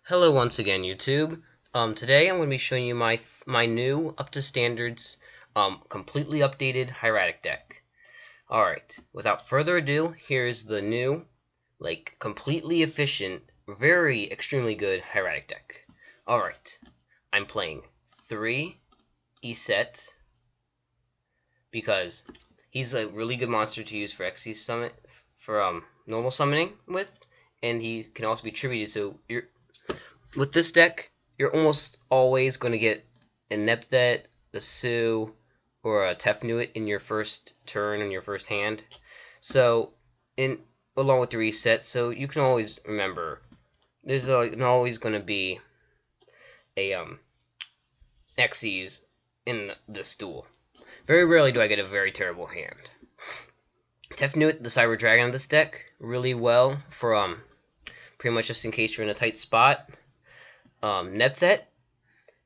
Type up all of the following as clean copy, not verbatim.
Hello once again, YouTube. Today I'm going to be showing you my new, up to standards, completely updated Hieratic deck. Alright, without further ado, here's the new, completely efficient, very extremely good Hieratic deck. Alright, I'm playing 3 E-Set, because he's a really good monster to use for XC summon, for normal summoning with, and he can also be tributed, so with this deck, you're almost always going to get a Nepthet, a Sue, or a Tefnuit in your first turn, in your first hand. So, along with the reset, so you can always remember, there's always going to be a Xyz in this duel. Very rarely do I get a very terrible hand. Tefnuit, the Cyber Dragon of this deck, really well for pretty much just in case you're in a tight spot. Nepthet,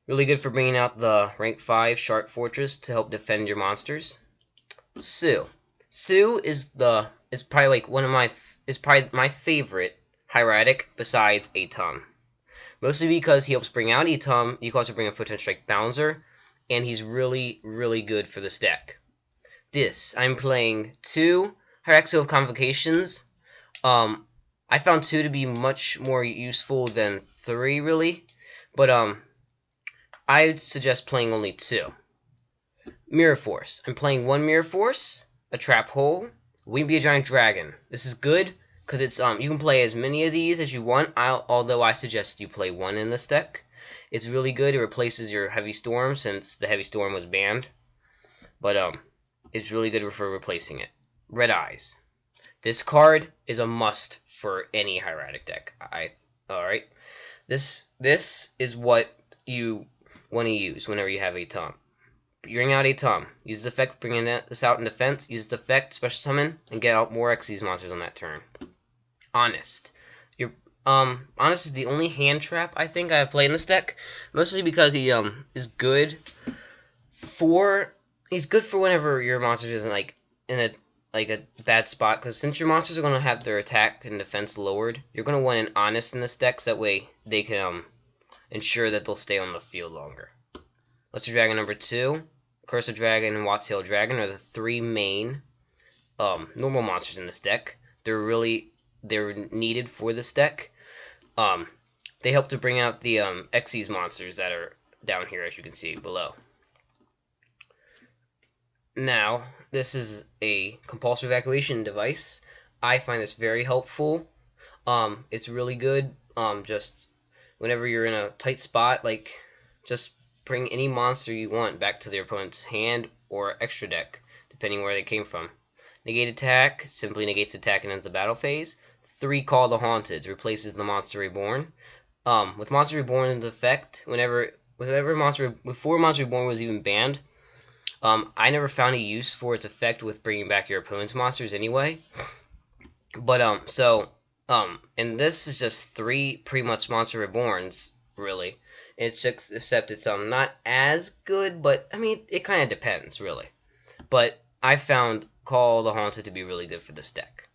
really good for bringing out the rank 5 Shark Fortress to help defend your monsters. Sue is probably my favorite Hieratic besides Atom. Mostly because he helps bring out Atom. You can also bring a Photon Strike Bouncer, and he's really good for this deck. I'm playing 2 Hyraxo Convocations. I found 2 to be much more useful than 3, really. But, I'd suggest playing only 2. Mirror Force. I'm playing 1 Mirror Force, a Trap Hole, Wing Be a Giant Dragon. This is good, because it's, you can play as many of these as you want, although I suggest you play 1 in this deck. It's really good. It replaces your Heavy Storm, since the Heavy Storm was banned. But, it's really good for replacing it. Red Eyes. This card is a must for any Hieratic deck. Alright. This is what you want to use whenever you have a Tom. Bring out a Tom. Use this effect, bringing this out in defense. Use this effect, special summon, and get out more Xyz monsters on that turn. Honest. Honest is the only hand trap I think I've played in this deck, mostly because he is good for whenever your monster isn't in a bad spot, because since your monsters are going to have their attack and defense lowered, you're going to want an Honest in this deck, so that way they can ensure that they'll stay on the field longer. Luster Dragon number 2, Cursor Dragon, and Watt's Tail Dragon are the 3 main normal monsters in this deck. They're needed for this deck. They help to bring out the Xyz monsters that are down here, as you can see below. Now, this is a compulsory evacuation device. I find this very helpful. It's really good. Just whenever you're in a tight spot, just bring any monster you want back to their opponent's hand or extra deck, depending where they came from. Negate attack simply negates attack and ends the battle phase. 3 Call the Haunted replaces the Monster Reborn. With Monster Reborn's effect, before Monster Reborn was even banned, I never found a use for its effect with bringing back your opponent's monsters anyway. But, and this is just 3 pretty much Monster Reborns, really. Except it's, not as good, but, I mean, it kind of depends, really. But I found Call the Haunted to be really good for this deck.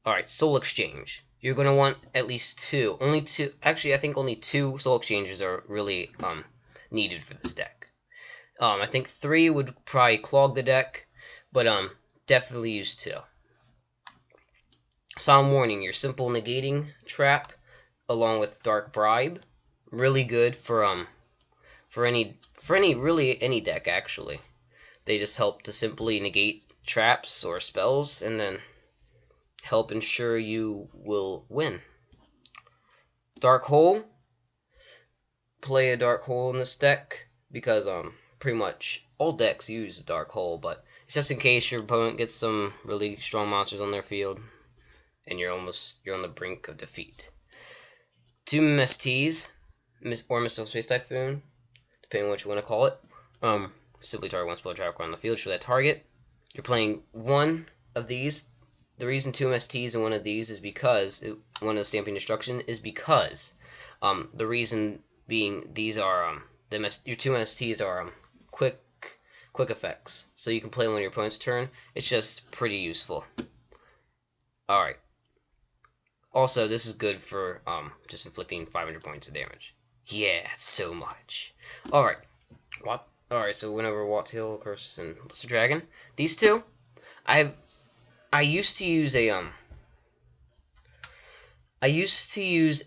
Alright, Soul Exchange. You're going to want at least 2. Only 2. Actually, I think only 2 Soul Exchanges are really, needed for this deck. I think 3 would probably clog the deck, but definitely use 2. Solemn Warning, your simple negating trap, along with Dark Bribe, really good for any deck actually. They just help to simply negate traps or spells, and then help ensure you will win. Dark Hole, play a Dark Hole in this deck because pretty much all decks use a Dark Hole, but it's just in case your opponent gets some really strong monsters on their field and you're on the brink of defeat. 2 MSTs, or Mystical Space Typhoon, depending on what you want to call it. Simply target 1 spell trap on the field, show that target. You're playing 1 of these. The reason 2 MSTs and 1 of these is because one of the Stamping Destruction is because the reason being these are your 2 MSTs are quick effects, so you can play them on your opponent's turn. It's just pretty useful. Alright. Also, this is good for just inflicting 500 points of damage. Yeah, so much. All right, what? All right, so whenever Wattail, Curse, and Lesser Dragon, these two, I used to use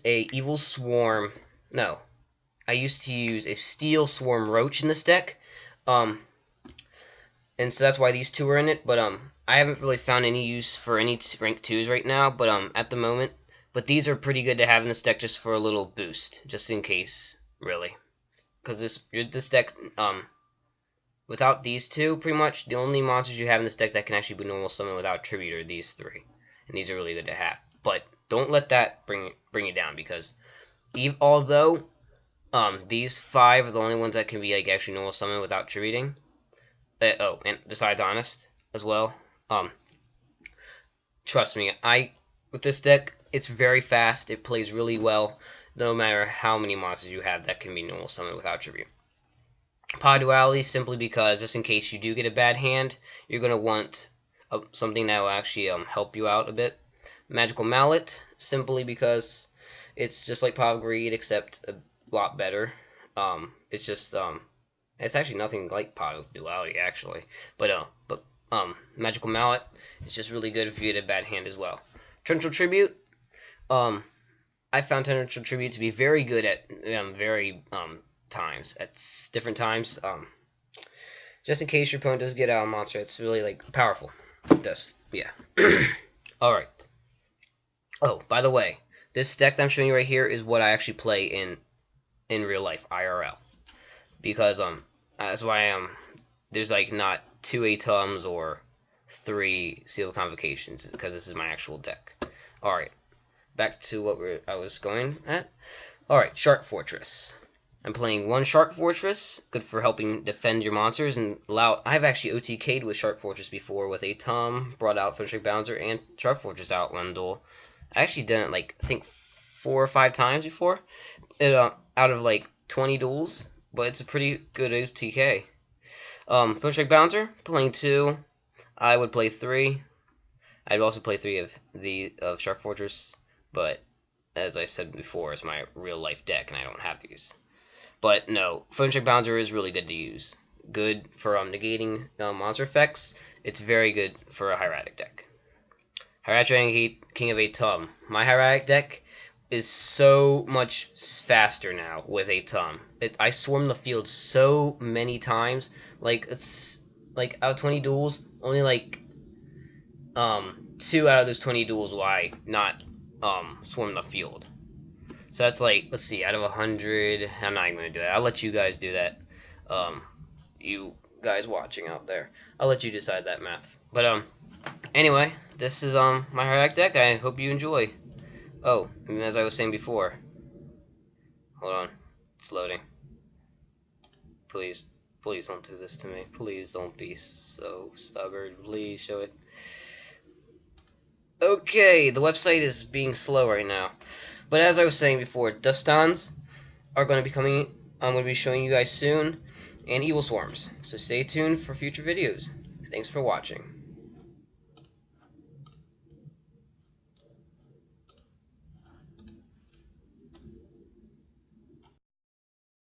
a Evil Swarm. No, I used to use a Steel Swarm Roach in this deck. And so that's why these two are in it. But I haven't really found any use for any rank 2s right now. But at the moment, but these are pretty good to have in this deck just for a little boost, just in case, really. Because this deck without these two, pretty much the only monsters you have in this deck that can actually be normal summon without tribute are these three, and these are really good to have. But don't let that bring it down, because although these 5 are the only ones that can be like actually normal summon without tributing. And besides honest as well. Trust me, with this deck, it's very fast. It plays really well, no matter how many monsters you have that can be normal summon without tribute. Pod Duality, simply because just in case you do get a bad hand, you're gonna want something that will actually help you out a bit. Magical Mallet, simply because it's just like Pod of Greed, except a lot better. It's just it's actually nothing like Pod of Duality, actually. But Magical Mallet is just really good if you get a bad hand as well. Torrential Tribute, I found Torrential Tribute to be very good at different times. Just in case your opponent does get out a monster, it's really like powerful. Yeah. All right. Oh, by the way, this deck that I'm showing you right here is what I actually play in real life, IRL. Because that's why there's like not 2 ATOMs or 3 Sealed Convocations, because this is my actual deck. All right, back to what I was going at. All right, Shark Fortress. I'm playing 1 Shark Fortress, good for helping defend your monsters and allow. I've actually OTK'd with Shark Fortress before with ATOM, brought out Finishing Bouncer, and Shark Fortress out one duel. I actually done it like I think 4 or 5 times before, out of like 20 duels. But it's a pretty good OTK. Finishing Bouncer, playing 2. I would play 3. I'd also play 3 of Shark Fortress, but as I said before, it's my real life deck and I don't have these. But no, Finishing Bouncer is really good to use. Good for negating monster effects. It's very good for a Hieratic deck. Hieratic King of ATOM. My Hieratic deck is so much faster now with ATOM. I swarm the field so many times. Like it's like out of 20 duels, only like 2 out of those 20 duels will I not swarm the field. So that's like, let's see, out of 100, I'm not even gonna do that. I'll let you guys do that. You guys watching out there, I'll let you decide that math. But anyway, this is my Hieratic deck. I hope you enjoy. Oh, and as I was saying before, hold on, it's loading. Please don't do this to me. Please don't be so stubborn. Please show it. Okay, the website is being slow right now. But as I was saying before, Dustons are going to be coming. I'm going to be showing you guys soon, and Evil Swarms. So stay tuned for future videos. Thanks for watching.